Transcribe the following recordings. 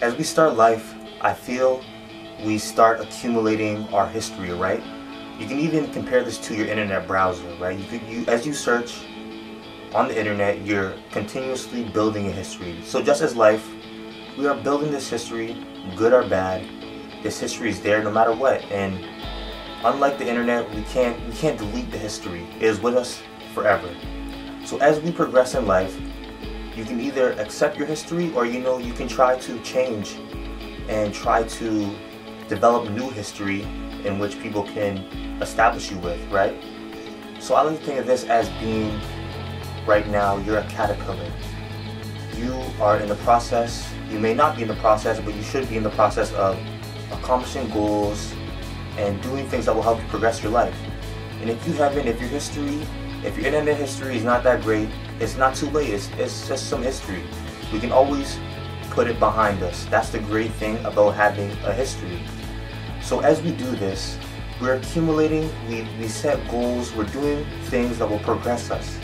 as we start life, I feel we start accumulating our history, right? You can even compare this to your internet browser, right? As you search on the internet, you're continuously building a history. So just as life, we are building this history, good or bad. This history is there no matter what. And unlike the internet, we can't delete the history. It is with us forever. So as we progress in life, you can either accept your history, or you can try to change and try to develop new history in which people can establish you with, right? So I like to think of this as being, right now, you're a caterpillar. You are in the process, you may not be in the process, but you should be in the process of accomplishing goals and doing things that will help you progress your life. And if your internet history is not that great, it's not too late. It's just some history. We can always put it behind us. That's the great thing about having a history. So as we do this, we're accumulating, we set goals, we're doing things that will progress us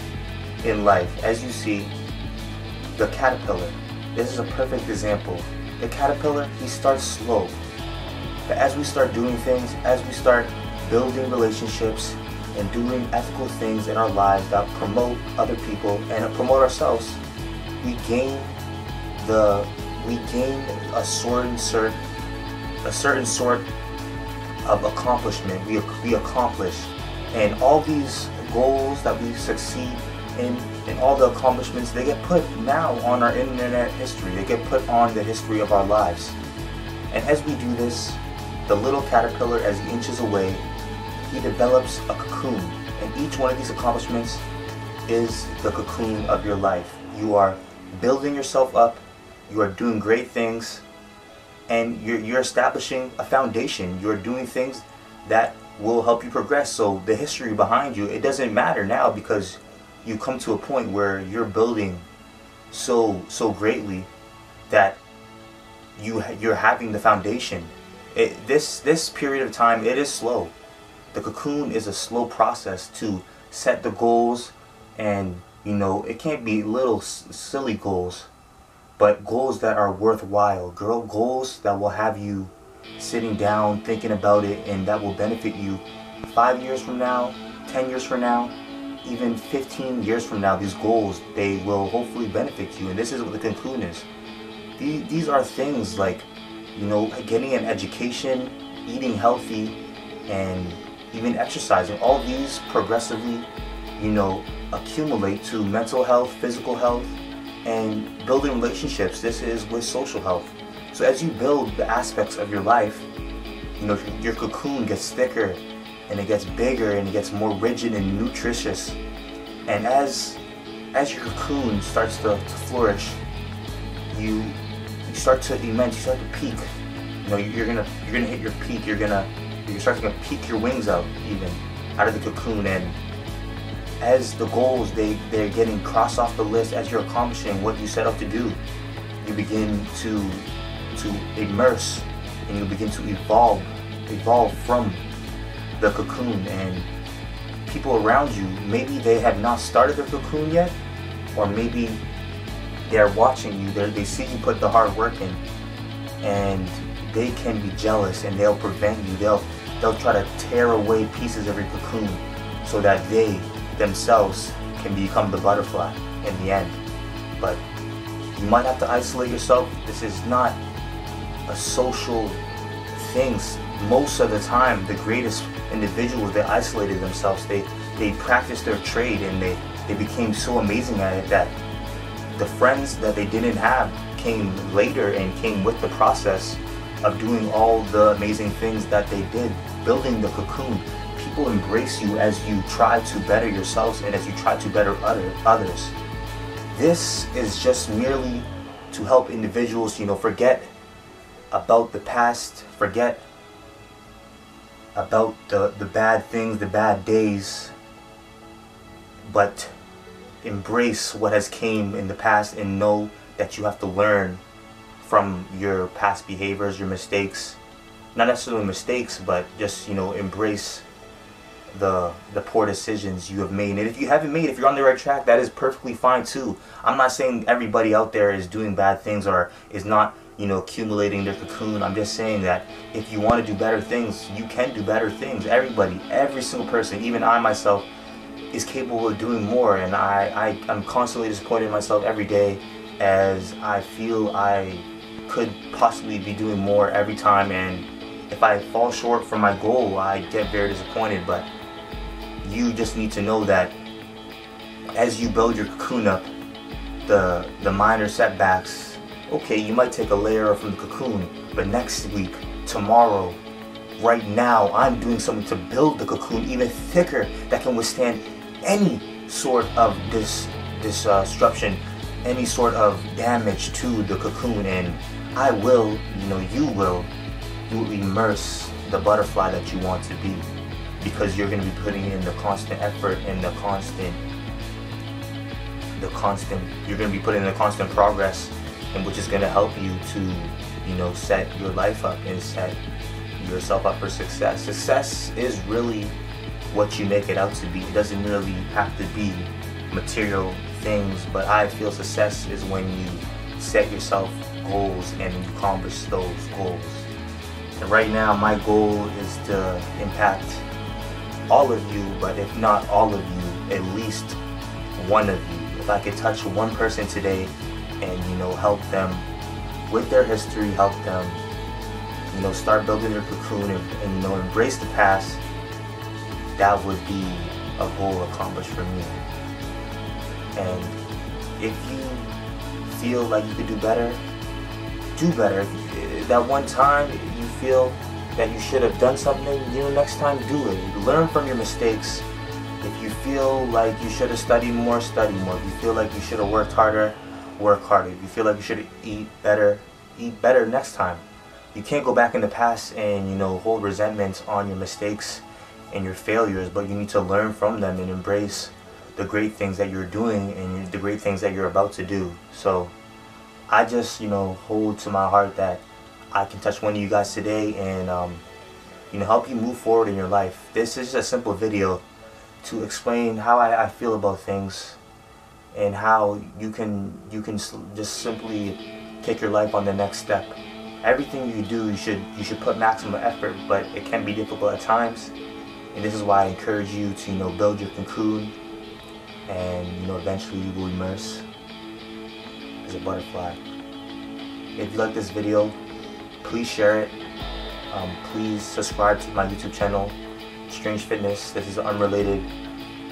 in life. As you see, the caterpillar, this is a perfect example. The caterpillar, he starts slow. But as we start doing things, as we start building relationships and doing ethical things in our lives that promote other people and promote ourselves, we gain a certain sort of accomplishment. We accomplish, and all these goals that we succeed in and all the accomplishments, they get put now on our internet history. They get put on the history of our lives. And as we do this, the little caterpillar, as he inches away, he develops a cocoon. And each one of these accomplishments is the cocoon of your life. You are building yourself up, you are doing great things, and you're establishing a foundation. You're doing things that will help you progress. So the history behind you, it doesn't matter now, because you come to a point where you're building so greatly that you're having the foundation. This period of time, it is slow. The cocoon is a slow process to set the goals, and it can't be little silly goals, but goals that are worthwhile, goals that will have you sitting down thinking about it, and that will benefit you 5 years from now, 10 years from now, even 15 years from now. These goals, they will hopefully benefit you. And this is what the cocoon is. These are things like, getting an education, eating healthy, and even exercising. All these progressively, accumulate to mental health, physical health, and building relationships. This is with social health. So as you build the aspects of your life, your cocoon gets thicker, and it gets bigger, and it gets more rigid and nutritious. And as your cocoon starts to flourish, you start to peak. You're gonna hit your peak. You're starting to peek your wings out of the cocoon. And as the goals, they're getting crossed off the list, as you're accomplishing what you set out to do, you begin to immerse, and you begin to evolve from the cocoon. And people around you, maybe they have not started their cocoon yet, or maybe they're watching you, they see you put the hard work in, and they can be jealous, and they'll prevent you. They'll try to tear away pieces of your cocoon so that they themselves can become the butterfly in the end. But you might have to isolate yourself. This is not a social thing. Most of the time, the greatest individuals, they isolated themselves. They practiced their trade, and they became so amazing at it that the friends that they didn't have came later and came with the process of doing all the amazing things that they did, building the cocoon. People embrace you as you try to better yourselves and as you try to better others. This is just merely to help individuals, forget about the past, forget about the bad things, the bad days, but embrace what has came in the past, and know that you have to learn from your past behaviors, your mistakes. Not necessarily mistakes, but just, embrace the poor decisions you have made. And if you haven't made, if you're on the right track, that is perfectly fine too. I'm not saying everybody out there is doing bad things or is not, accumulating their cocoon. I'm just saying that if you want to do better things, you can do better things. Everybody, every single person, even I myself, is capable of doing more, and I'm constantly disappointed in myself every day, as I feel I could possibly be doing more every time, and if I fall short from my goal, I get very disappointed. But you just need to know that as you build your cocoon up, the minor setbacks, okay, you might take a layer from the cocoon, but next week, tomorrow, right now, I'm doing something to build the cocoon even thicker that can withstand any sort of disruption, any sort of damage to the cocoon, and I will, you will immerse the butterfly that you want to be, because you're going to be putting in the constant effort and you're going to be putting in the constant progress, and which is going to help you to, set your life up and set yourself up for success. Success is really what you make it out to be. It doesn't really have to be material things, but I feel success is when you set yourself goals and you accomplish those goals. And right now, my goal is to impact all of you, but if not all of you, at least one of you. If I could touch one person today and help them with their history, help them start building their cocoon and embrace the past, that would be a goal accomplished for me. And if you feel like you could do better, do better. If that one time you feel that you should have done something, next time do it. Learn from your mistakes. If you feel like you should have studied more, study more. If you feel like you should have worked harder, work harder. If you feel like you should eat better next time. You can't go back in the past and hold resentment on your mistakes and your failures, but you need to learn from them and embrace the great things that you're doing and the great things that you're about to do. So I just hold to my heart that I can touch one of you guys today and help you move forward in your life. This is a simple video to explain how I feel about things and how you can just simply take your life on the next step. Everything you do, you should put maximum effort, but it can be difficult at times. And this is why I encourage you to build your cocoon, and eventually you will immerse as a butterfly. If you like this video, please share it. Please subscribe to my YouTube channel, Strange Fitness. This is unrelated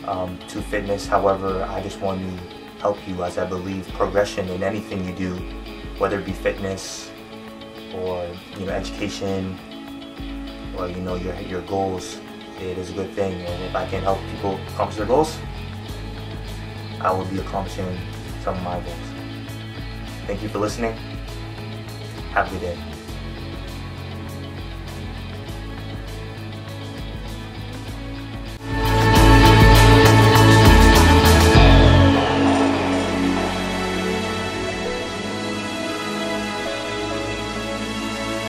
to fitness. However, I just want to help you, as I believe progression in anything you do, whether it be fitness or education or your goals, it is a good thing. And if I can help people accomplish their goals, I will be accomplishing some of my goals. Thank you for listening. Have a good day.